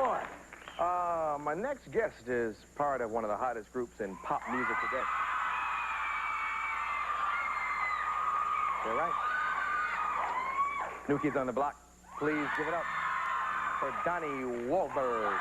boy. My next guest is part of one of the hottest groups in pop music today. You're right. New Kids on the Block. Please give it up for Donnie Wahlberg.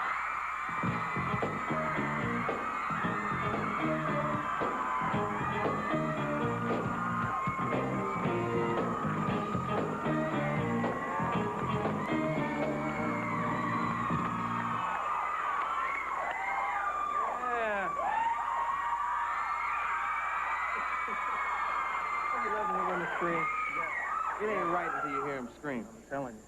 It ain't right until you hear him scream. I'm telling you.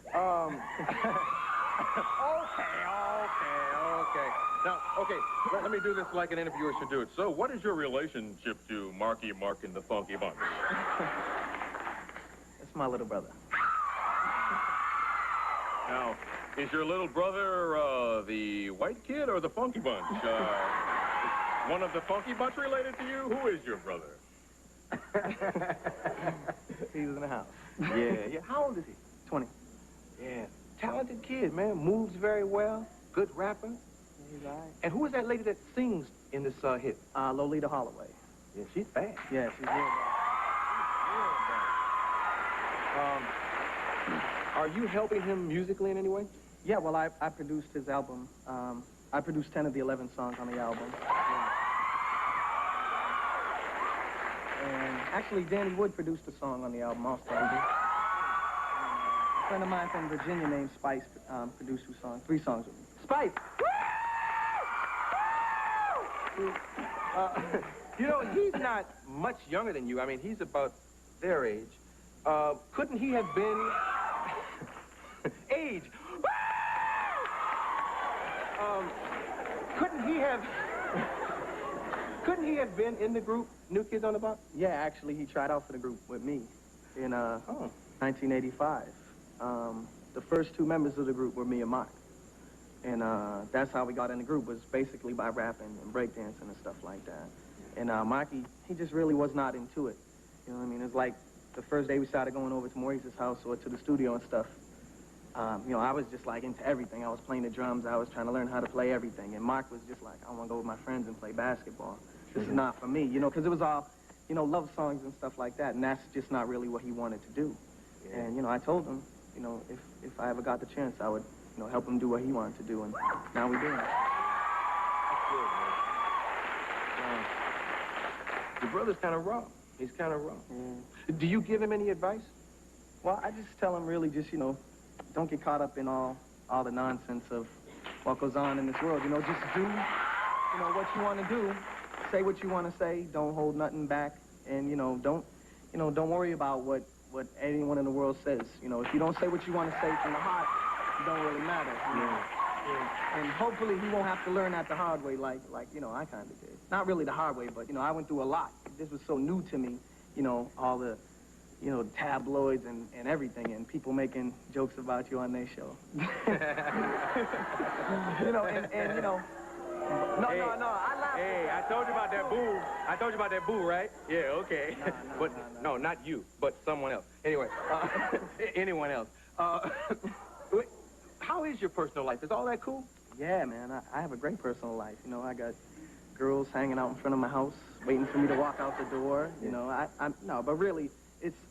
Okay. Now, okay, let me do this like an interviewer should do it. So, what is your relationship to Marky Mark and the Funky Bunch? It's my little brother. Now, is your little brother the white kid or the Funky Bunch? One of the Funky Bunch related to you? Who is your brother? He's in the house. Yeah. How old is he? 20. Yeah. Talented kid, man. Moves very well. Good rapper. He's all right. And who is that lady that sings in this hit? Lolita Holloway. Yeah, she's bad. Yeah, she's real bad. Are you helping him musically in any way? Yeah, well, I produced his album. I produced 10 of the 11 songs on the album. And actually, Danny Wood produced a song on the album also. A friend of mine from Virginia named Spice produced 3 songs with me. Spice! You know, he's not much younger than you. I mean, he's about their age. Couldn't he have been... age! Couldn't he have been in the group New Kids on the Block? Yeah, actually, he tried out for the group with me in 1985. The first 2 members of the group were me and Mark. And that's how we got in the group, was basically by rapping and breakdancing and stuff like that. And Marky, he just really was not into it. You know what I mean? It's like the first day we started going over to Maurice's house or to the studio and stuff. You know, I was just like into everything. I was playing the drums. I was trying to learn how to play everything. And Mark was just like, I want to go with my friends and play basketball. This is not for me, you know, because it was all, you know, love songs and stuff like that. And that's just not really what he wanted to do. Yeah. And, you know, I told him, you know, if I ever got the chance, I would, you know, help him do what he wanted to do. And now we're doing it. That's good, man. Your brother's kind of raw. He's kind of raw. Yeah. Do you give him any advice? Well, I just tell him really just, you know, don't get caught up in all the nonsense of what goes on in this world. You know, just do, you know, what you want to do. Say what you want to say. Don't hold nothing back. And, you know, don't worry about what anyone in the world says. You know, if you don't say what you want to say from the heart, it don't really matter. You know? Yeah. And hopefully he won't have to learn that the hard way like you know, I kind of did. Not really the hard way, but, you know, I went through a lot. This was so new to me, you know, all the, you know, tabloids and everything, and people making jokes about you on their show. You know, and you know, no, I laugh. Hey, I told you about that boo. I told you about that boo, right? Yeah, okay. No, not you, but someone else. Anyway, anyone else. How is your personal life? Is all that cool? Yeah, man, I have a great personal life. You know, I got girls hanging out in front of my house, waiting for me to walk out the door. You know, no, but really,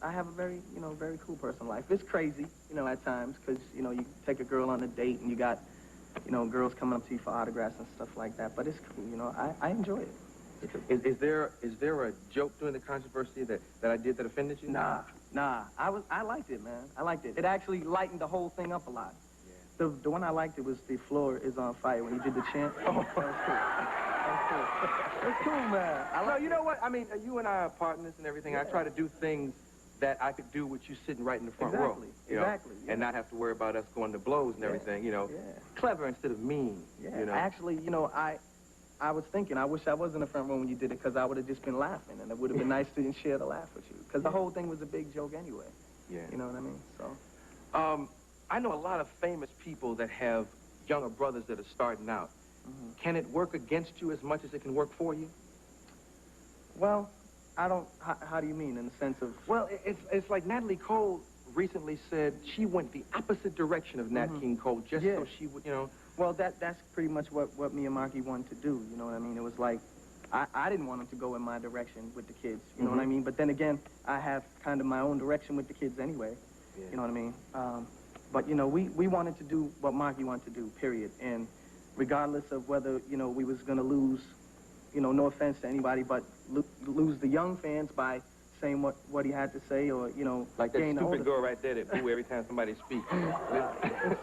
I have a very, you know, very cool personal life. It's crazy, you know, at times, because, you know, you take a girl on a date and you got, you know, girls coming up to you for autographs and stuff like that. But it's cool, you know, I enjoy it. Is there a joke during the controversy that I did that offended you? Nah. I liked it, man. I liked it. It actually lightened the whole thing up a lot. Yeah. The one I liked it was the floor is on fire when you did the chant. Oh, that was cool. It's cool, man. You know what? I mean, you and I are partners and everything. Yeah. I try to do things that I could do with you sitting right in the front row. Exactly. And not have to worry about us going to blows and everything, you know. Yeah. Clever instead of mean. Yeah. You know? Actually, you know, I was thinking, I wish I was in the front row when you did it, because I would have just been laughing, and it would have been nice to share the laugh with you. Because the whole thing was a big joke anyway. Yeah. You know what I mean? So. I know a lot of famous people that have younger brothers that are starting out. Can it work against you as much as it can work for you? Well, I don't, how do you mean, in the sense of? Well, it's like Natalie Cole recently said she went the opposite direction of Nat King Cole just so she would, you know, Well, that's pretty much what me and Marky wanted to do, you know what I mean? It was like, I didn't want him to go in my direction with the kids, you know what I mean? But then again, I have kind of my own direction with the kids anyway, you know what I mean? But, you know, we wanted to do what Marky wanted to do, period. And regardless of whether, you know, we was going to lose, you know, no offense to anybody, but lose the young fans by saying what he had to say, or, you know, like that gain the stupid older girl right there that boo every time somebody speaks.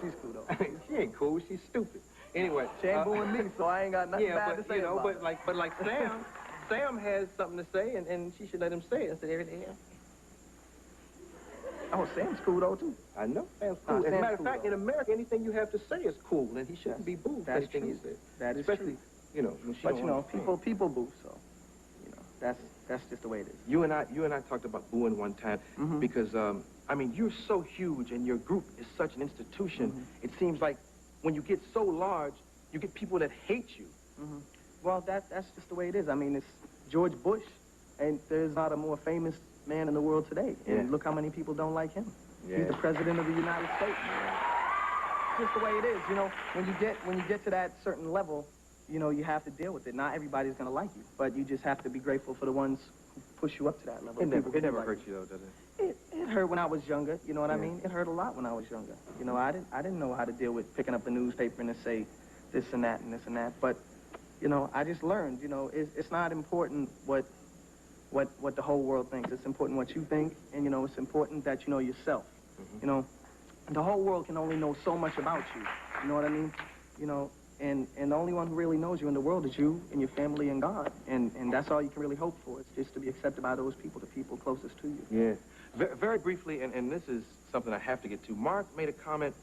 She's cool, though. She ain't cool. She's stupid. Anyway. She ain't booing me, so I ain't got nothing bad to say you know, about it. but like Sam has something to say, and she should let him say it instead of everything else. Oh, Sam's cool, though, too. I know Sam's cool. As a matter of fact, in America, anything you have to say is cool, and he shouldn't be booed for anything he says. That is especially, true. You know, when she But, don't you know, understand. people boo, so, you know, that's just the way it is. You and I talked about booing one time because, I mean, you're so huge and your group is such an institution. It seems like when you get so large, you get people that hate you. Well, that's just the way it is. I mean, it's George Bush, and there's not a more famous man in the world today. And look how many people don't like him. He's the president of the United States. It's just the way it is. You know, when you get to that certain level, you know, you have to deal with it. Not everybody's gonna like you, but you just have to be grateful for the ones who push you up to that level. It never hurt you though, does it? It hurt when I was younger. You know what I mean? It hurt a lot when I was younger. You know, I didn't know how to deal with picking up the newspaper and to say this and that and this and that. But you know, I just learned. You know, it's not important what the whole world thinks. It's important what you think, and you know, it's important that you know yourself. You know, the whole world can only know so much about you. You know what I mean? You know, and the only one who really knows you in the world is you and your family and God. And that's all you can really hope for. It's just to be accepted by those people, the people closest to you. Yeah. Very briefly, and this is something I have to get to. Mark made a comment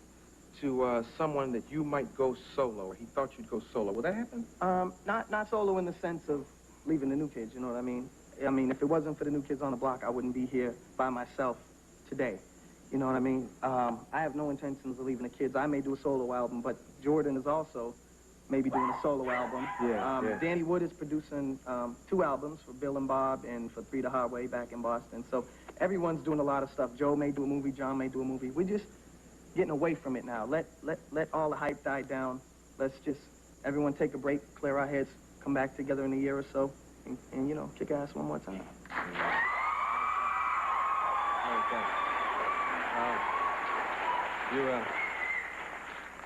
to someone that you might go solo, or he thought you'd go solo. Will that happen? Not solo in the sense of leaving the New Kids, you know what I mean? I mean, if it wasn't for the New Kids on the Block, I wouldn't be here by myself today. You know what I mean? I have no intentions of leaving the Kids. I may do a solo album, but Jordan is also maybe doing a solo album. Danny Wood is producing 2 albums for Bill and Bob and for 3 the Hard Way back in Boston. So everyone's doing a lot of stuff. Joe may do a movie, John may do a movie. We're just getting away from it now. Let all the hype die down. Let's just, everyone take a break, clear our heads, come back together in a year or so, and you know, kick ass one more time.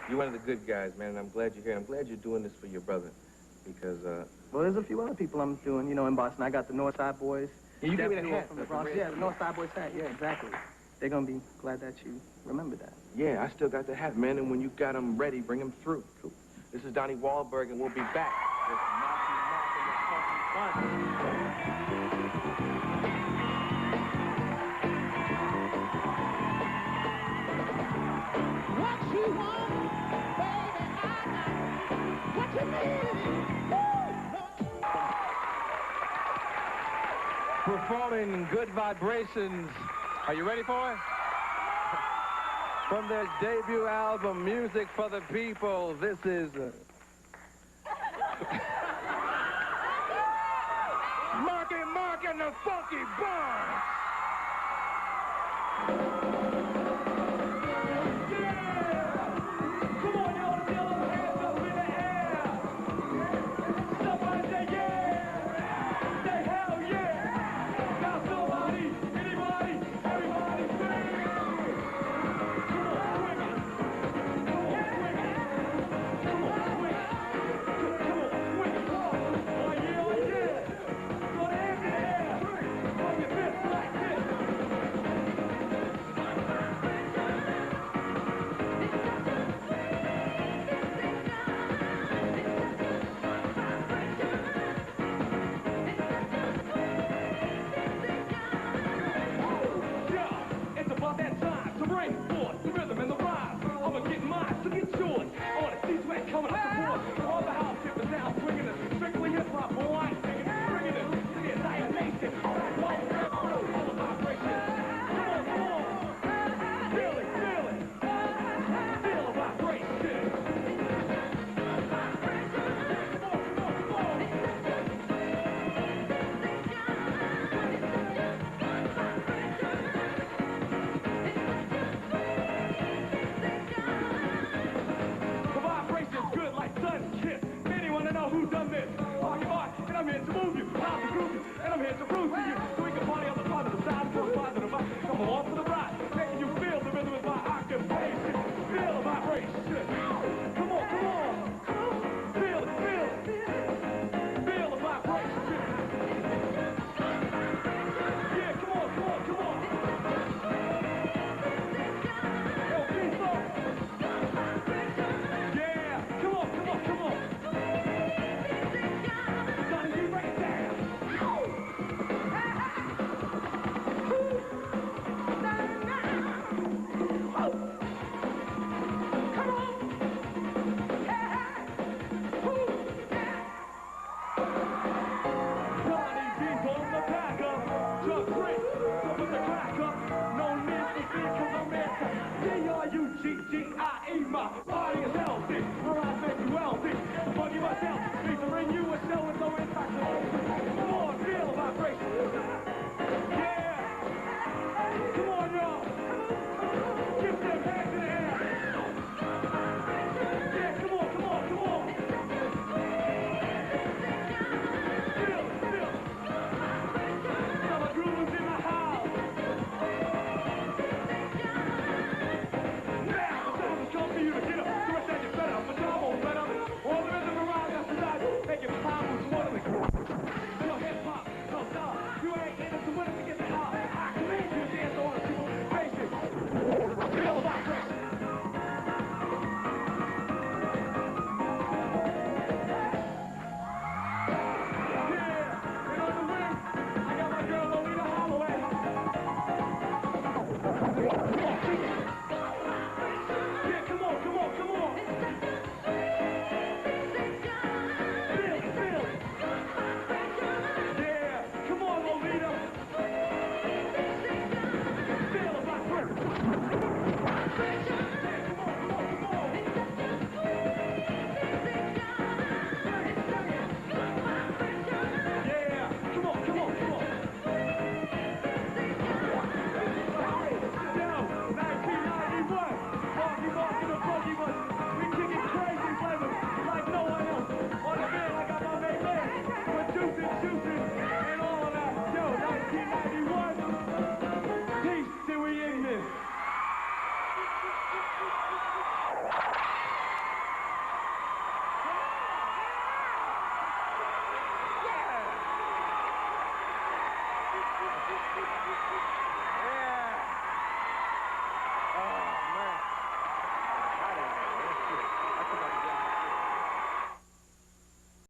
You're one of the good guys, man, and I'm glad you're here. I'm glad you're doing this for your brother, because, well, there's a few other people I'm doing, you know, in Boston. I got the Northside Boys. Yeah, you gave me the hat. From the Bronx. Yeah, the Northside Boys hat. Yeah, exactly. They're going to be glad that you remember that. Yeah, I still got the hat, man, and when you got them ready, bring them through. Cool. This is Donnie Wahlberg, and we'll be back with Marky Mark and the Funky Bunch. What you want, baby, I got what you need. Performing Good Vibrations. Are you ready for it? From their debut album, Music for the People, this is... Marky Mark and the Funky Bunch. Like